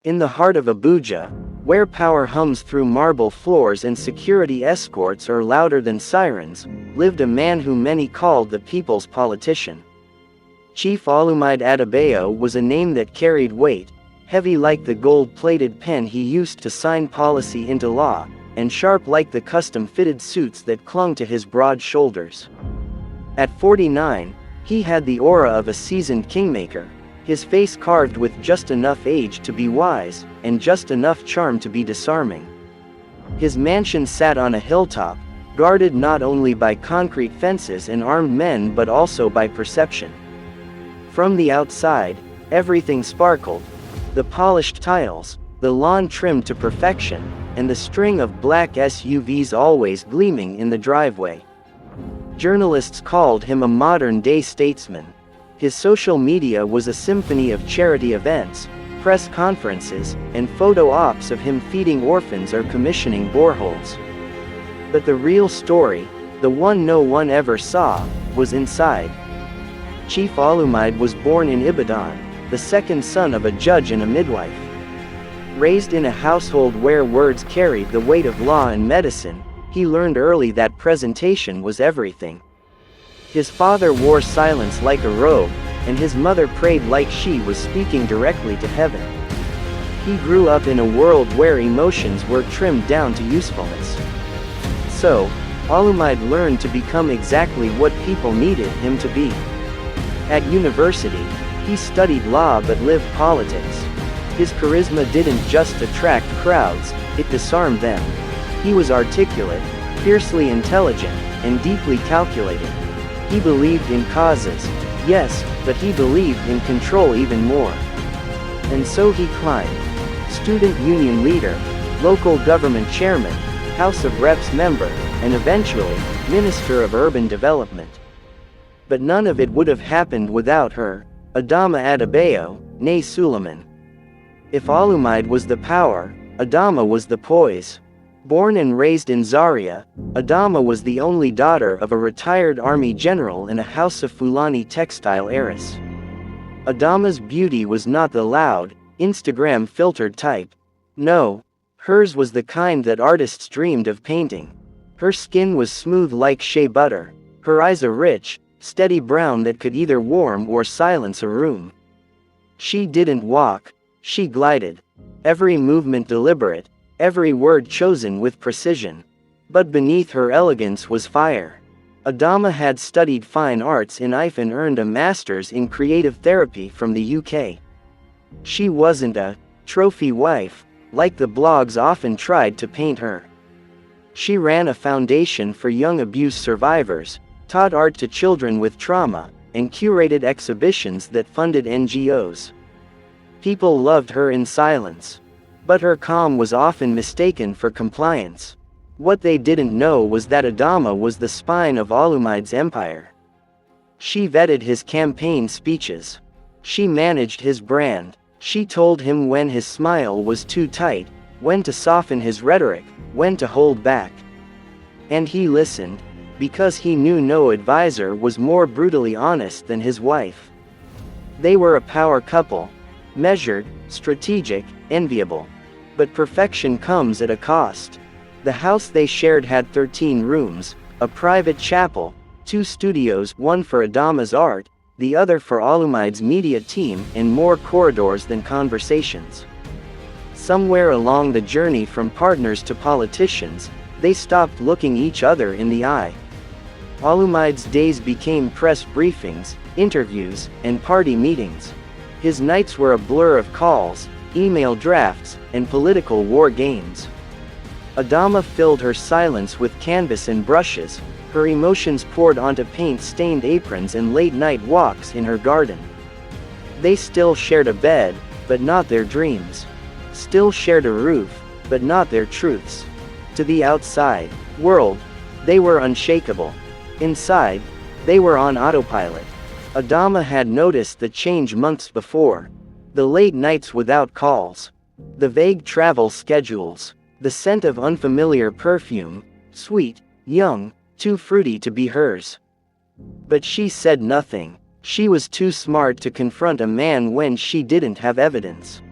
In the heart of Abuja, where power hums through marble floors and security escorts are louder than sirens, lived a man whom many called the people's politician. Chief Olumide Adebayo was a name that carried weight, heavy like the gold-plated pen he used to sign policy into law, and sharp like the custom-fitted suits that clung to his broad shoulders. At 49, he had the aura of a seasoned kingmaker, his face carved with just enough age to be wise, and just enough charm to be disarming. His mansion sat on a hilltop, guarded not only by concrete fences and armed men but also by perception. From the outside, everything sparkled: the polished tiles, the lawn trimmed to perfection, and the string of black SUVs always gleaming in the driveway. Journalists called him a modern-day statesman. His social media was a symphony of charity events, press conferences, and photo ops of him feeding orphans or commissioning boreholes. But the real story, the one no one ever saw, was inside. Chief Olumide was born in Ibadan, the second son of a judge and a midwife. Raised in a household where words carried the weight of law and medicine, he learned early that presentation was everything. His father wore silence like a robe, and his mother prayed like she was speaking directly to heaven. He grew up in a world where emotions were trimmed down to usefulness. So, Olumide learned to become exactly what people needed him to be. At university, he studied law but lived politics. His charisma didn't just attract crowds, it disarmed them. He was articulate, fiercely intelligent, and deeply calculated. He believed in causes, yes, but he believed in control even more. And so he climbed. Student union leader, local government chairman, House of Reps member, and eventually, Minister of Urban Development. But none of it would have happened without her, Adama Adebayo, née Suleiman. If Olumide was the power, Adama was the poise. Born and raised in Zaria, Adama was the only daughter of a retired army general and a House of Fulani textile heiress. Adama's beauty was not the loud, Instagram-filtered type. No, hers was the kind that artists dreamed of painting. Her skin was smooth like shea butter, her eyes a rich, steady brown that could either warm or silence a room. She didn't walk, she glided. Every movement deliberate, every word chosen with precision. But beneath her elegance was fire. Adama had studied fine arts in IF and earned a master's in creative therapy from the UK. She wasn't a trophy wife, like the blogs often tried to paint her. She ran a foundation for young abuse survivors, taught art to children with trauma, and curated exhibitions that funded NGOs. People loved her in silence. But her calm was often mistaken for compliance. What they didn't know was that Adama was the spine of Olumide's empire. She vetted his campaign speeches. She managed his brand. She told him when his smile was too tight, when to soften his rhetoric, when to hold back. And he listened, because he knew no advisor was more brutally honest than his wife. They were a power couple, measured, strategic, enviable. But perfection comes at a cost. The house they shared had 13 rooms, a private chapel, 2 studios, one for Adama's art, the other for Olumide's media team, and more corridors than conversations. Somewhere along the journey from partners to politicians, they stopped looking each other in the eye. Olumide's days became press briefings, interviews, and party meetings. His nights were a blur of calls, email drafts, and political war games. Adama filled her silence with canvas and brushes, her emotions poured onto paint-stained aprons and late-night walks in her garden. They still shared a bed, but not their dreams. Still shared a roof, but not their truths. To the outside world, they were unshakable. Inside, they were on autopilot. Adama had noticed the change months before. The late nights without calls. The vague travel schedules. The scent of unfamiliar perfume, sweet, young, too fruity to be hers. But she said nothing. She was too smart to confront a man when she didn't have evidence.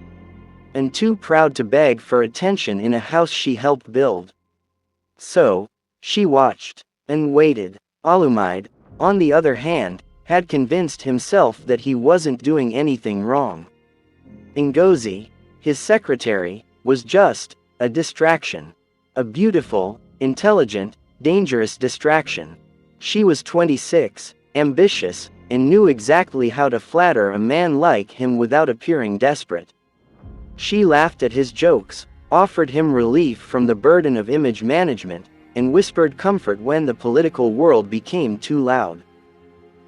and too proud to beg for attention in a house she helped build. So, she watched, and waited. Olumide, on the other hand, had convinced himself that he wasn't doing anything wrong. Ngozi, his secretary, was just a distraction. A beautiful, intelligent, dangerous distraction. She was 26, ambitious, and knew exactly how to flatter a man like him without appearing desperate. She laughed at his jokes, offered him relief from the burden of image management, and whispered comfort when the political world became too loud.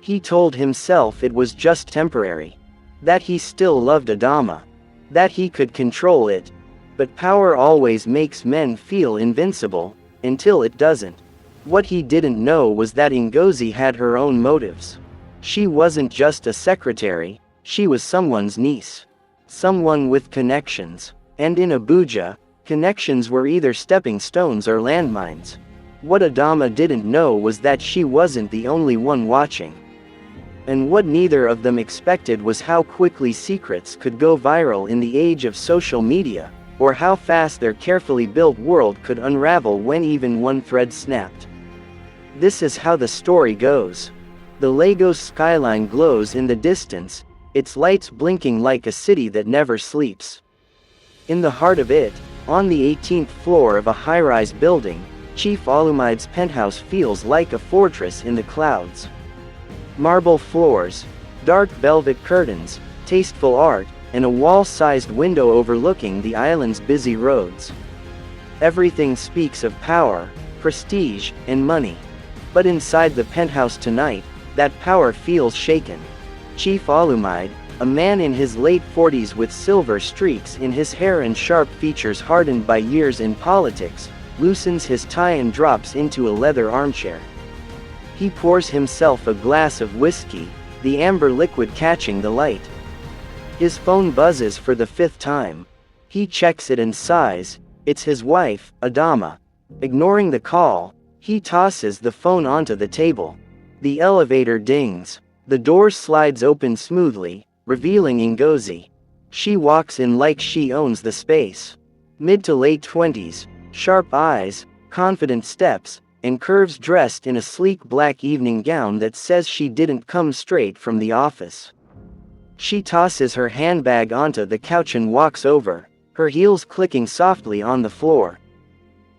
He told himself it was just temporary. That he still loved Adama. That he could control it. But power always makes men feel invincible, until it doesn't. What he didn't know was that Ngozi had her own motives. She wasn't just a secretary, she was someone's niece. Someone with connections. And in Abuja, connections were either stepping stones or landmines. What Adama didn't know was that she wasn't the only one watching. And what neither of them expected was how quickly secrets could go viral in the age of social media, or how fast their carefully built world could unravel when even one thread snapped. This is how the story goes. The Lagos skyline glows in the distance, its lights blinking like a city that never sleeps. In the heart of it, on the 18th floor of a high-rise building, Chief Olumide's penthouse feels like a fortress in the clouds. Marble floors, dark velvet curtains, tasteful art, and a wall-sized window overlooking the island's busy roads. Everything speaks of power, prestige, and money. But inside the penthouse tonight, that power feels shaken. Chief Olumide, a man in his late 40s with silver streaks in his hair and sharp features hardened by years in politics, loosens his tie and drops into a leather armchair. He pours himself a glass of whiskey, the amber liquid catching the light. His phone buzzes for the 5th time. He checks it and sighs. It's his wife, Adama. Ignoring the call, he tosses the phone onto the table. The elevator dings. The door slides open smoothly, revealing Ngozi. She walks in like she owns the space. Mid to late 20s, sharp eyes, confident steps, and curves, dressed in a sleek black evening gown that says she didn't come straight from the office. She tosses her handbag onto the couch and walks over, her heels clicking softly on the floor.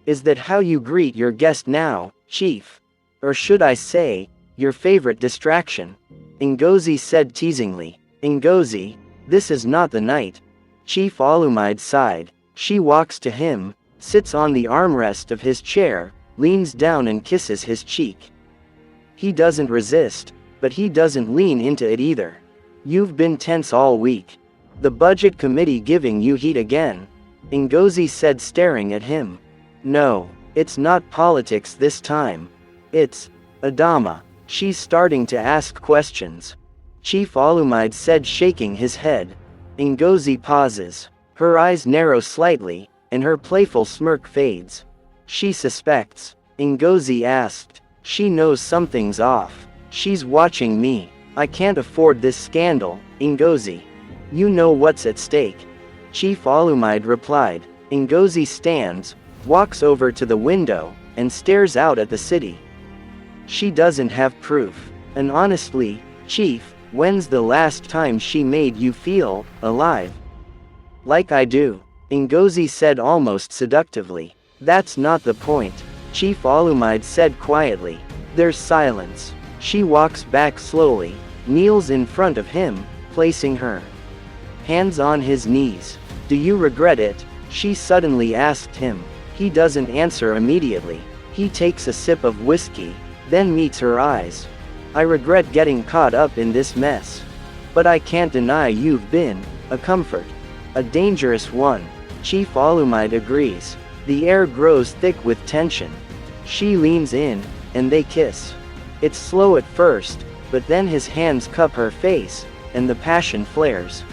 Is that how you greet your guest now, Chief? Or should I say, your favorite distraction? Ngozi said teasingly. Ngozi, this is not the night. Chief Olumide sighed. She walks to him, sits on the armrest of his chair, leans down and kisses his cheek. He doesn't resist, but he doesn't lean into it either. You've been tense all week. The budget committee giving you heat again? Ngozi said, staring at him. No, it's not politics this time. It's Adama. She's starting to ask questions. Chief Olumide said, shaking his head. Ngozi pauses. Her eyes narrow slightly, and her playful smirk fades. She suspects. Ngozi asked. She knows something's off. She's watching me. I can't afford this scandal, Ngozi. You know what's at stake. Chief Olumide replied. Ngozi stands, walks over to the window, and stares out at the city. She doesn't have proof. And honestly, Chief, when's the last time she made you feel alive? Like I do, Ngozi said almost seductively. That's not the point, Chief Olumide said quietly. There's silence. She walks back slowly, kneels in front of him, placing her hands on his knees. Do you regret it? She suddenly asked him. He doesn't answer immediately. He takes a sip of whiskey, then meets her eyes. I regret getting caught up in this mess. But I can't deny you've been a comfort. A dangerous one. Chief Olumide agrees. The air grows thick with tension. She leans in, and they kiss. It's slow at first, but then his hands cup her face, and the passion flares.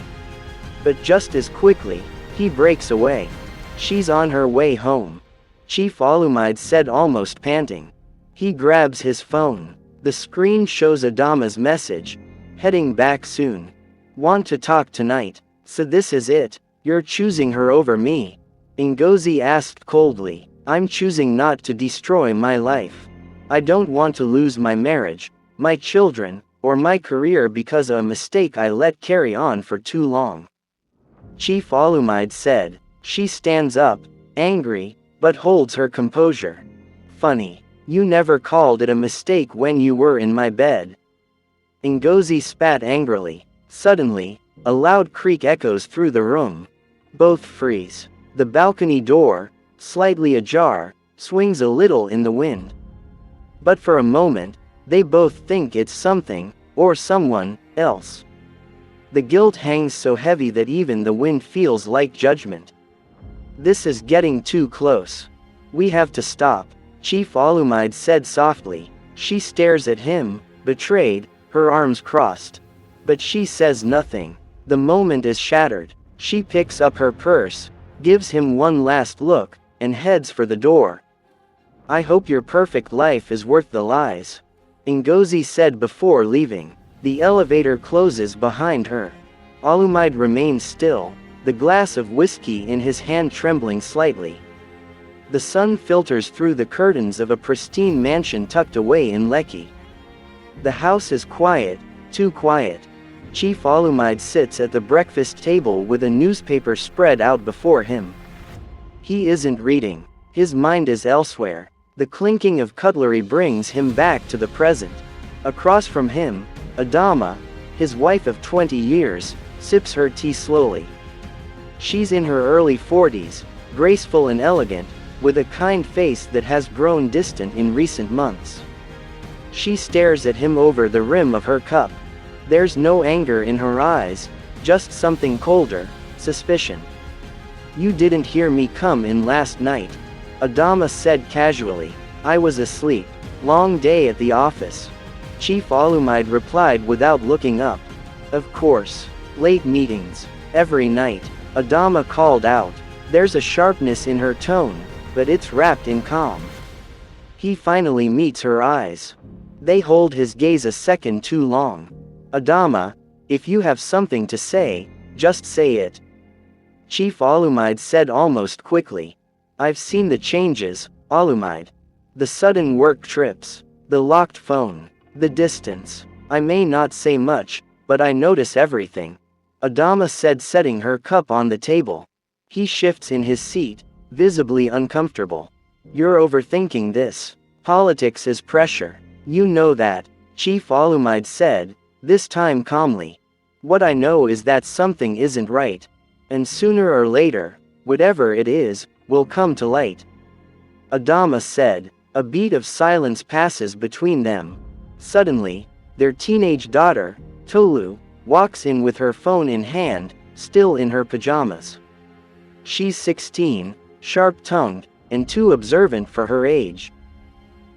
But just as quickly, he breaks away. She's on her way home. Chief Olumide said, almost panting. He grabs his phone. The screen shows Adama's message. Heading back soon. Want to talk tonight? So this is it. You're choosing her over me? Ngozi asked coldly. I'm choosing not to destroy my life. I don't want to lose my marriage, my children, or my career because of a mistake I let carry on for too long. Chief Olumide said. She stands up, angry, but holds her composure. Funny. You never called it a mistake when you were in my bed. Ngozi spat angrily. Suddenly, a loud creak echoes through the room. Both freeze. The balcony door, slightly ajar, swings a little in the wind. But for a moment, they both think it's something, or someone, else. The guilt hangs so heavy that even the wind feels like judgment. This is getting too close. We have to stop, Chief Olumide said softly. She stares at him, betrayed, her arms crossed. But she says nothing. The moment is shattered. She picks up her purse, gives him one last look, and heads for the door. I hope your perfect life is worth the lies, Ngozi said before leaving. The elevator closes behind her. Olumide remains still, the glass of whiskey in his hand trembling slightly. The sun filters through the curtains of a pristine mansion tucked away in Lekki. The house is quiet, too quiet. Chief Olumide sits at the breakfast table with a newspaper spread out before him. He isn't reading. His mind is elsewhere. The clinking of cutlery brings him back to the present. Across from him, Adama, his wife of 20 years, sips her tea slowly. She's in her early 40s, graceful and elegant, with a kind face that has grown distant in recent months. She stares at him over the rim of her cup. There's no anger in her eyes, just something colder, suspicion. You didn't hear me come in last night, Adama said casually. I was asleep. Long day at the office. Chief Olumide replied without looking up. Of course. Late meetings. Every night, Adama called out. There's a sharpness in her tone, but it's wrapped in calm. He finally meets her eyes. They hold his gaze a second too long. Adama, if you have something to say, just say it. Chief Olumide said almost quickly. I've seen the changes, Olumide. The sudden work trips. The locked phone. The distance. I may not say much, but I notice everything. Adama said, setting her cup on the table. He shifts in his seat, visibly uncomfortable. You're overthinking this. Politics is pressure. You know that, Chief Olumide said, this time calmly. What I know is that something isn't right. And sooner or later, whatever it is, will come to light. Adama said. A beat of silence passes between them. Suddenly, their teenage daughter, Tolu, walks in with her phone in hand, still in her pajamas. She's 16, sharp-tongued, and too observant for her age.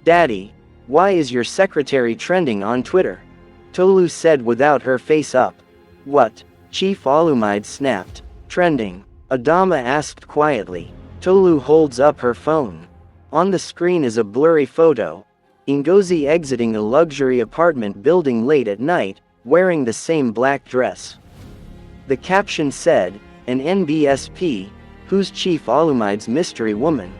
Daddy, why is your secretary trending on Twitter? Tolu said without her face up. What? Chief Olumide snapped. Trending? Adama asked quietly. Tolu holds up her phone. On the screen is a blurry photo. Ngozi exiting a luxury apartment building late at night, wearing the same black dress. The caption said, an NBSP, who's Chief Olumide's mystery woman?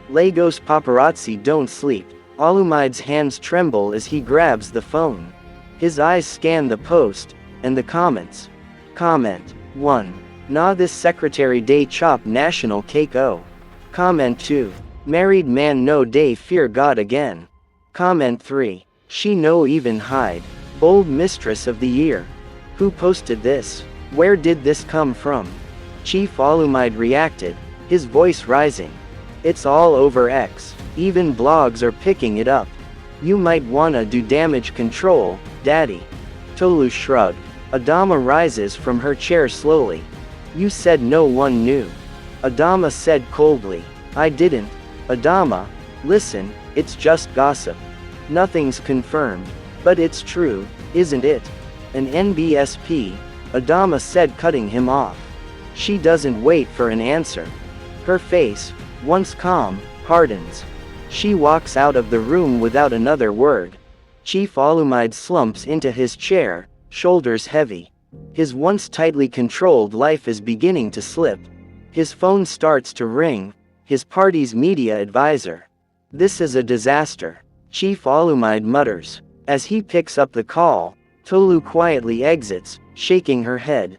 Lagos paparazzi don't sleep. Olumide's hands tremble as he grabs the phone. His eyes scan the post, and the comments. Comment 1. Nah, this secretary day chop national cake o. Comment 2. Married man no day fear God again. Comment 3. She no even hide. Bold mistress of the year. Who posted this? Where did this come from? Chief Olumide reacted, his voice rising. It's all over X. Even blogs are picking it up. You might wanna do damage control, Daddy. Tolu shrugged. Adama rises from her chair slowly. You said no one knew. Adama said coldly. I didn't. Adama, listen, it's just gossip. Nothing's confirmed. But it's true, isn't it? An NBSP, Adama said, cutting him off. She doesn't wait for an answer. Her face, once calm, hardens. She walks out of the room without another word. Chief Olumide slumps into his chair, shoulders heavy. His once tightly controlled life is beginning to slip. His phone starts to ring, his party's media advisor. This is a disaster, Chief Olumide mutters. As he picks up the call, Tolu quietly exits, shaking her head.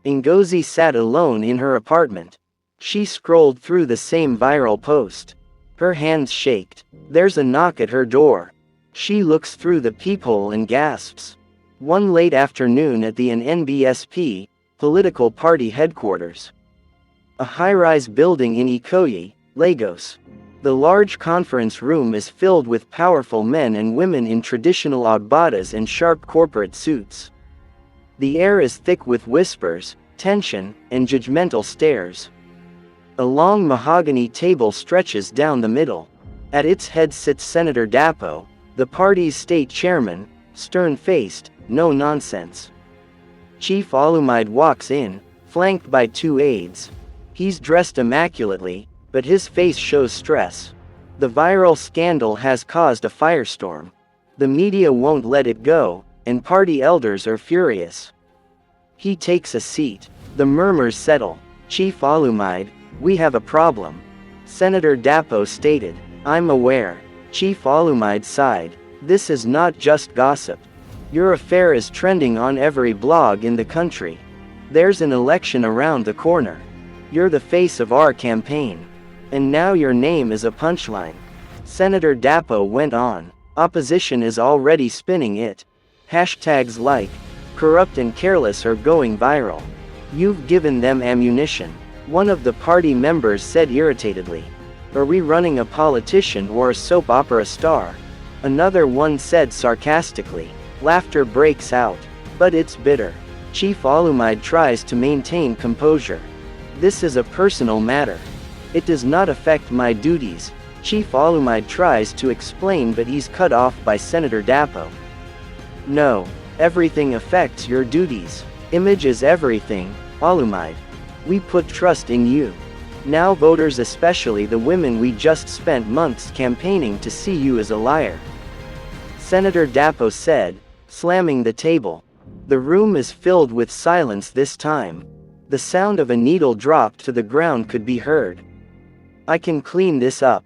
Ngozi sat alone in her apartment. She scrolled through the same viral post. Her hands shaked. There's a knock at her door. She looks through the peephole and gasps. One late afternoon at the NBSP, political party headquarters. A high-rise building in Ikoyi, Lagos. The large conference room is filled with powerful men and women in traditional agbadas and sharp corporate suits. The air is thick with whispers, tension, and judgmental stares. A long mahogany table stretches down the middle. At its head sits Senator Dapo, the party's state chairman, stern-faced, no nonsense. Chief Olumide walks in, flanked by two aides. He's dressed immaculately, but his face shows stress. The viral scandal has caused a firestorm. The media won't let it go, and party elders are furious. He takes a seat. The murmurs settle. Chief Olumide, we have a problem. Senator Dapo stated. I'm aware. Chief Olumide sighed. This is not just gossip. Your affair is trending on every blog in the country. There's an election around the corner. You're the face of our campaign. And now your name is a punchline. Senator Dapo went on. Opposition is already spinning it. Hashtags like corrupt and careless are going viral. You've given them ammunition. One of the party members said irritatedly. Are we running a politician or a soap opera star? Another one said sarcastically. Laughter breaks out. But it's bitter. Chief Olumide tries to maintain composure. This is a personal matter. It does not affect my duties. Chief Olumide tries to explain, but he's cut off by Senator Dapo. No, everything affects your duties. Image is everything, Olumide. We put trust in you. Now voters, especially the women we just spent months campaigning to see you as a liar. Senator Dapo said, slamming the table. The room is filled with silence this time. The sound of a needle dropped to the ground could be heard. I can clean this up,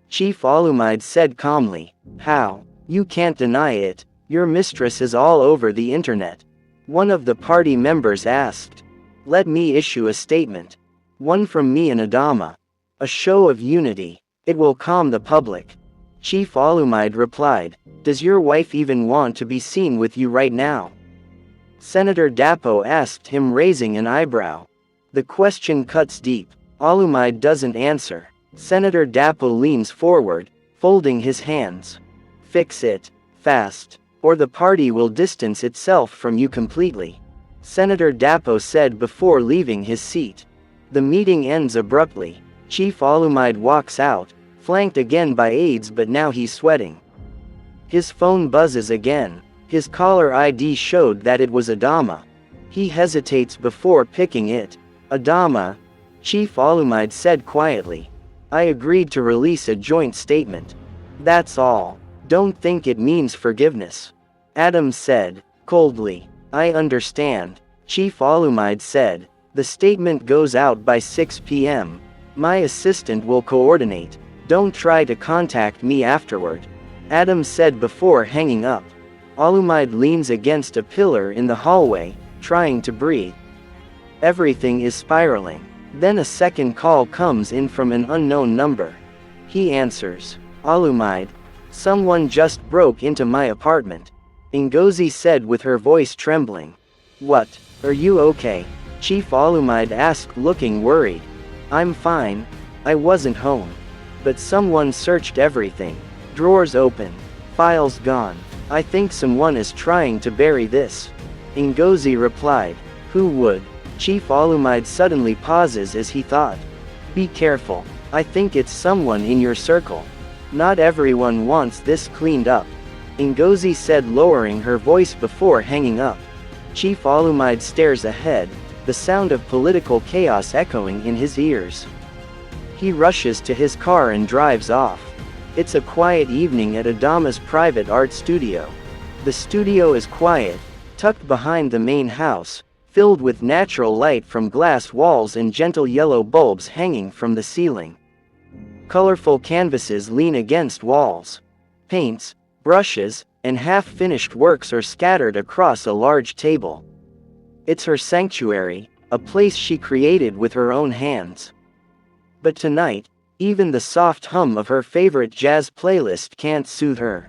Chief Olumide said calmly. How? You can't deny it. Your mistress is all over the internet. One of the party members asked. Let me issue a statement. One from me and Adama. A show of unity. It will calm the public. Chief Olumide replied. Does your wife even want to be seen with you right now? Senator Dapo asked him, raising an eyebrow. The question cuts deep. Olumide doesn't answer. Senator Dapo leans forward, folding his hands. Fix it, fast, or the party will distance itself from you completely. Senator Dapo said before leaving his seat. The meeting ends abruptly. Chief Olumide walks out, flanked again by aides, but now he's sweating. His phone buzzes again. His caller ID showed that it was Adama. He hesitates before picking it. Adama, Chief Olumide said quietly. I agreed to release a joint statement. That's all. Don't think it means forgiveness. Adam said, coldly. I understand, Chief Olumide said. The statement goes out by 6 p.m. My assistant will coordinate. Don't try to contact me afterward. Adam said before hanging up. Olumide leans against a pillar in the hallway, trying to breathe. Everything is spiraling. Then a second call comes in from an unknown number. He answers. Olumide. Someone just broke into my apartment. Ngozi said with her voice trembling. What? Are you okay? Chief Olumide asked, looking worried. I'm fine. I wasn't home. But someone searched everything. Drawers open. Files gone. I think someone is trying to bury this. Ngozi replied. Who would? Chief Olumide suddenly pauses as he thought. Be careful. I think it's someone in your circle. Not everyone wants this cleaned up. Ngozi said, lowering her voice before hanging up. Chief Olumide stares ahead, the sound of political chaos echoing in his ears. He rushes to his car and drives off. It's a quiet evening at Adama's private art studio. The studio is quiet, tucked behind the main house, filled with natural light from glass walls and gentle yellow bulbs hanging from the ceiling. Colorful canvases lean against walls. Paints, brushes, and half-finished works are scattered across a large table. It's her sanctuary, a place she created with her own hands. But tonight, even the soft hum of her favorite jazz playlist can't soothe her.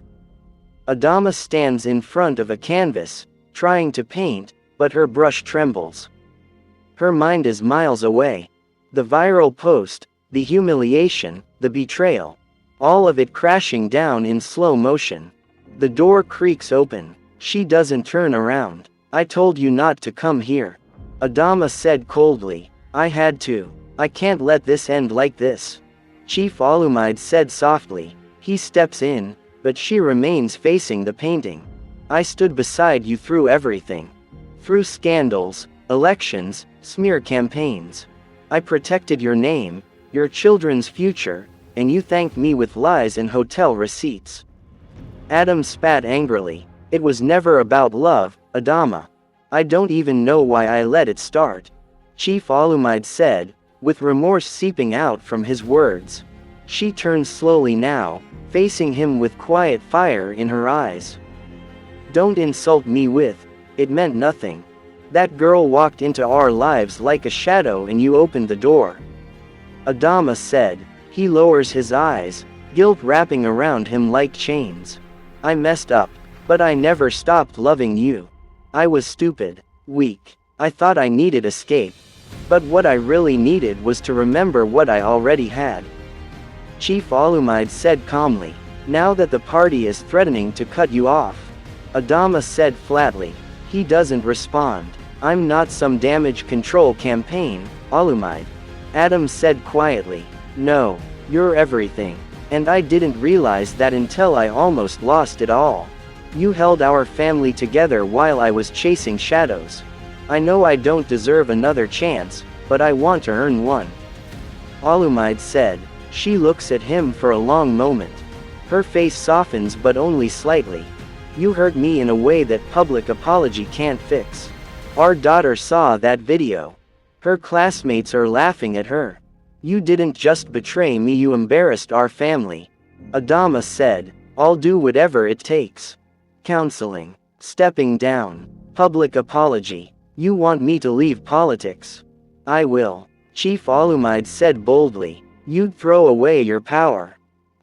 Adama stands in front of a canvas, trying to paint, but her brush trembles. Her mind is miles away. The viral post, the humiliation, the betrayal. All of it crashing down in slow motion. The door creaks open. She doesn't turn around. "I told you not to come here," Adama said coldly. "I had to. I can't let this end like this," Chief Olumide said softly. He steps in, but she remains facing the painting. "I stood beside you through everything. Through scandals, elections, smear campaigns. I protected your name, your children's future, and you thanked me with lies and hotel receipts." Adam spat angrily. "It was never about love, Adama. I don't even know why I let it start," Chief Olumide said, with remorse seeping out from his words. She turns slowly now, facing him with quiet fire in her eyes. "Don't insult me with, it meant nothing. That girl walked into our lives like a shadow and you opened the door," Adama said. He lowers his eyes, guilt wrapping around him like chains. "I messed up, but I never stopped loving you. I was stupid, weak. I thought I needed escape. But what I really needed was to remember what I already had," Chief Olumide said calmly. "Now that the party is threatening to cut you off," Adama said flatly. He doesn't respond. "I'm not some damage control campaign, Olumide," Adam said quietly. "No, you're everything. And I didn't realize that until I almost lost it all. You held our family together while I was chasing shadows. I know I don't deserve another chance, but I want to earn one," Olumide said. She looks at him for a long moment. Her face softens but only slightly. "You hurt me in a way that public apology can't fix. Our daughter saw that video. Her classmates are laughing at her. You didn't just betray me, you embarrassed our family," Adama said. "I'll do whatever it takes. Counseling. Stepping down. Public apology. You want me to leave politics? I will," Chief Olumide said boldly. "You'd throw away your power?"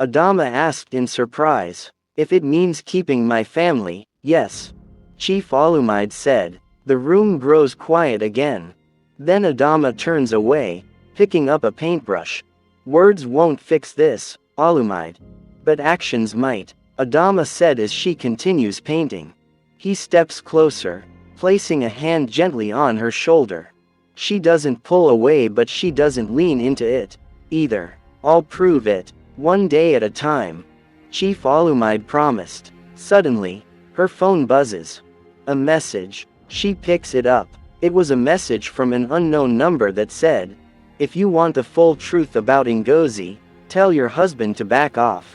Adama asked in surprise. "If it means keeping my family, yes," Chief Olumide said. The room grows quiet again. Then Adama turns away, picking up a paintbrush. "Words won't fix this, Olumide. But actions might," Adama said as she continues painting. He steps closer, placing a hand gently on her shoulder. She doesn't pull away, but she doesn't lean into it either. "I'll prove it, one day at a time," Chief Olumide promised. Suddenly, her phone buzzes. A message. She picks it up. It was a message from an unknown number that said, "If you want the full truth about Ngozi, tell your husband to back off."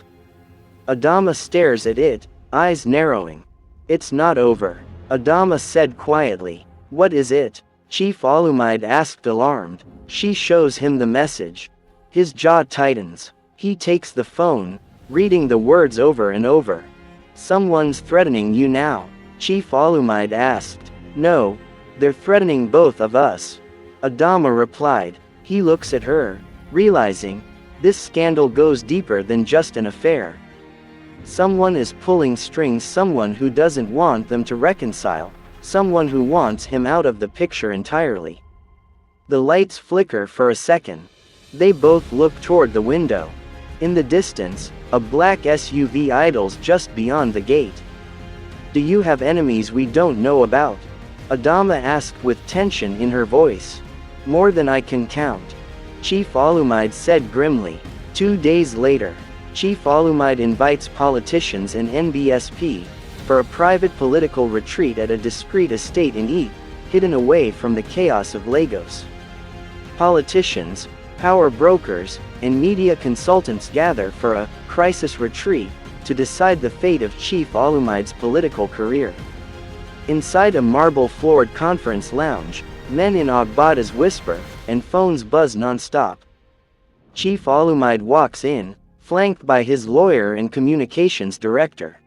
Adama stares at it, eyes narrowing. "It's not over," Adama said quietly. "What is it?" Chief Olumide asked, alarmed. She shows him the message. His jaw tightens. He takes the phone, reading the words over and over. "Someone's threatening you now?" Chief Olumide asked. "No, they're threatening both of us," Adama replied. He looks at her, realizing, this scandal goes deeper than just an affair. Someone is pulling strings, someone who doesn't want them to reconcile, someone who wants him out of the picture entirely. The lights flicker for a second. They both look toward the window. In the distance, a black SUV idles just beyond the gate. "Do you have enemies we don't know about?" Adama asked with tension in her voice. "More than I can count," Chief Olumide said grimly. 2 days later, Chief Olumide invites politicians and NBSP for a private political retreat at a discreet estate in Eat, hidden away from the chaos of Lagos. Politicians, power brokers, and media consultants gather for a crisis retreat to decide the fate of Chief Olumide's political career. Inside a marble-floored conference lounge, men in Ogbadas whisper, and phones buzz non-stop. Chief Olumide walks in, flanked by his lawyer and communications director.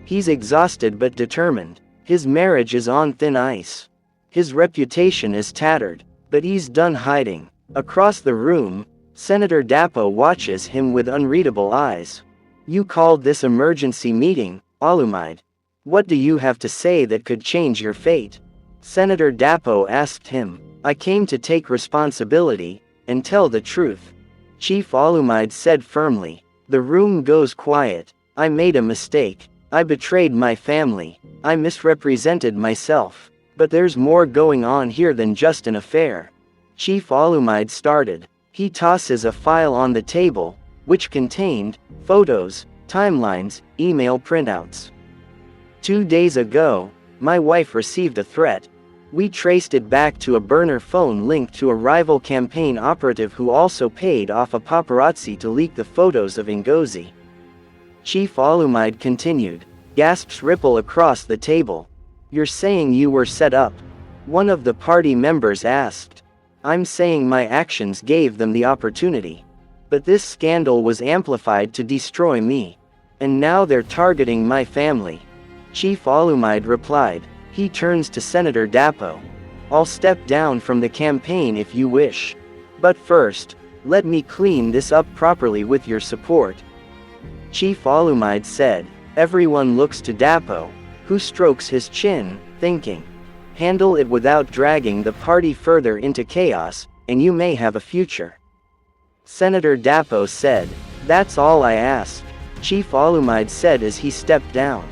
He's exhausted but determined. His marriage is on thin ice. His reputation is tattered, but he's done hiding. Across the room, Senator Dapo watches him with unreadable eyes. You called this emergency meeting, Olumide. What do you have to say that could change your fate? Senator Dapo asked him. I came to take responsibility and tell the truth. Chief Olumide said firmly. The room goes quiet. I made a mistake. I betrayed my family. I misrepresented myself. But there's more going on here than just an affair. Chief Olumide started. He tosses a file on the table, which contained photos, timelines, email printouts. 2 days ago, my wife received a threat. We traced it back to a burner phone linked to a rival campaign operative who also paid off a paparazzi to leak the photos of Ngozi. Chief Olumide continued. Gasps ripple across the table. You're saying you were set up? One of the party members asked. I'm saying my actions gave them the opportunity. But this scandal was amplified to destroy me. And now they're targeting my family. Chief Olumide replied. He turns to Senator Dapo. I'll step down from the campaign if you wish. But first, let me clean this up properly with your support. Chief Olumide said. Everyone looks to Dapo, who strokes his chin, thinking. Handle it without dragging the party further into chaos, and you may have a future. Senator Dapo said. That's all I ask. Chief Olumide said as he stepped down.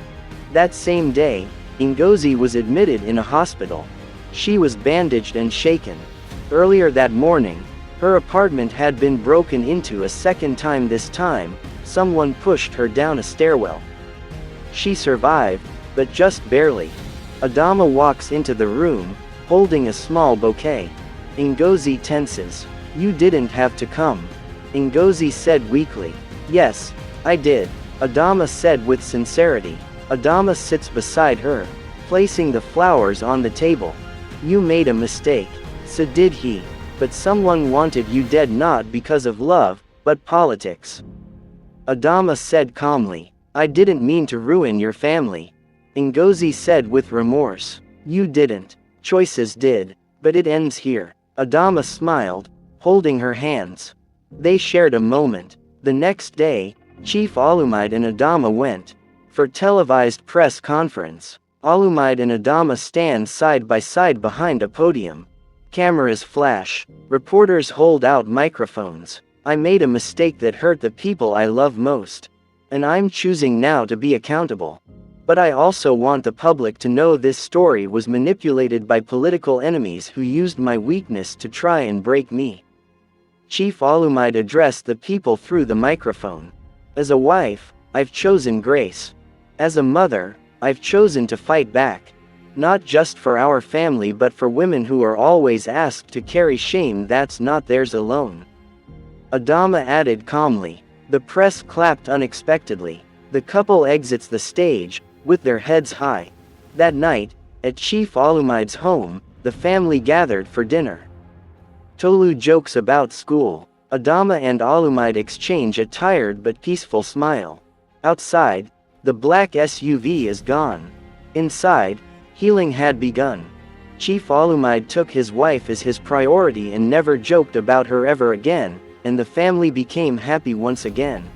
That same day, Ngozi was admitted in a hospital. She was bandaged and shaken. Earlier that morning, her apartment had been broken into a second time. This time, someone pushed her down a stairwell. She survived, but just barely. Adama walks into the room, holding a small bouquet. Ngozi tenses. You didn't have to come. Ngozi said weakly. Yes, I did. Adama said with sincerity. Adama sits beside her, placing the flowers on the table. You made a mistake. So did he. But someone wanted you dead not because of love, but politics. Adama said calmly. I didn't mean to ruin your family. Ngozi said with remorse. You didn't. Choices did. But it ends here. Adama smiled, holding her hands. They shared a moment. The next day, Chief Olumide and Adama went for televised press conference. Olumide and Adama stand side by side behind a podium. Cameras flash. Reporters hold out microphones. I made a mistake that hurt the people I love most. And I'm choosing now to be accountable. But I also want the public to know this story was manipulated by political enemies who used my weakness to try and break me. Chief Olumide addressed the people through the microphone. As a wife, I've chosen grace. As a mother, I've chosen to fight back. Not just for our family but for women who are always asked to carry shame that's not theirs alone. Adama added calmly. The press clapped unexpectedly. The couple exits the stage, with their heads high. That night, at Chief Olumide's home, the family gathered for dinner. Tolu jokes about school. Adama and Olumide exchange a tired but peaceful smile. Outside, the black SUV is gone. Inside, healing had begun. Chief Olumide took his wife as his priority and never joked about her ever again, and the family became happy once again.